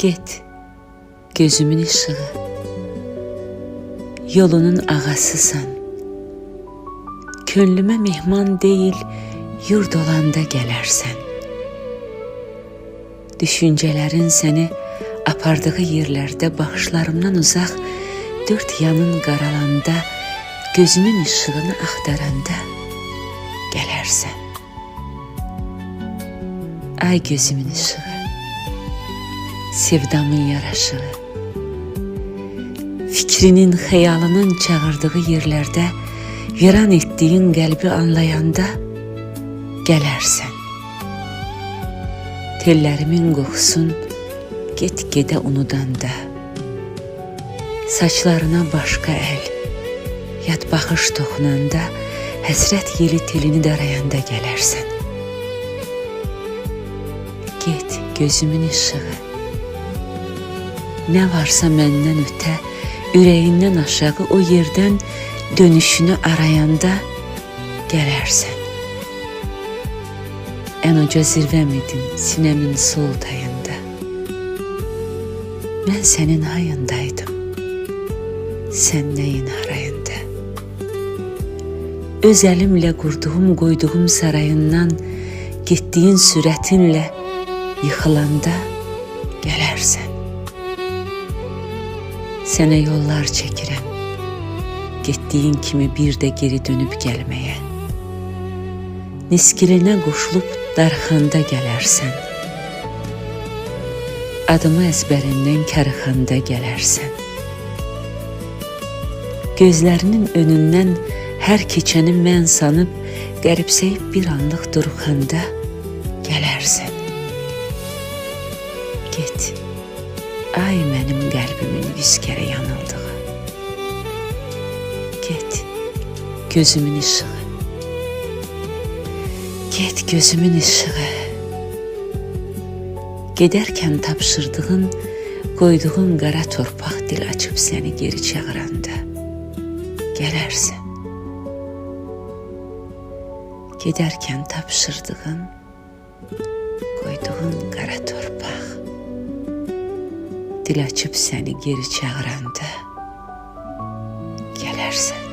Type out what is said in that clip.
Get, gözümün ışığı, yolunun ağasısan. Könlüme mehman değil, yurd olanda gələrsən. Düşüncelerin seni apardığı yerlerde baxışlarımdan uzaq, dört yanın qaralanda, gözünün ışığını axtaranda gələrsən. Ay gözümün ışığı, sevdamın yaraşığı, fikrinin, xəyalının çağırdığı yerlərdə viran etdiyin qəlbi anlayanda gələrsən. Tellərimin qoxusun get-gedə unudanda, saçlarına başqa əl, yad baxış toxunanda, həsrət yeli telini darayanda gələrsən. Get, gözümün ışığı, nə varsa məndən ötə, ürəyindən aşağı o yerdən dönüşünü arayanda gələrsən. En uca zirvem idin sinemin sol tayında. Ben senin hayındaydım, sen neyin harayında. Öz elimle kurduğum koyduğum sarayından, gittiğin süretinle yıkılanda gələrsən. Sənə yollar çəkirəm, getdiyin kimi bir de geri dönüp gəlməyə. Niskilinə qoşulub darxanda gələrsən. Adımı əzbərindən karıxanda gələrsən. Gözlərinin önündən hər keçəni mən sanıb, qəribsəyib bir anlıq duruxanda gələrsən. Get, ay mənim qəlbimin 100 kərə yanıldığı. Get, gözümün ışığı. Get, gözümün ışığı. Gedərkən tapşırdığın, qoyduğun qara torpaq dil açıb səni geri çağıranda gələrsən. Gedərkən tapşırdığın, qoyduğun qara torpaq dil açıb səni geri çağıranda gələrsən.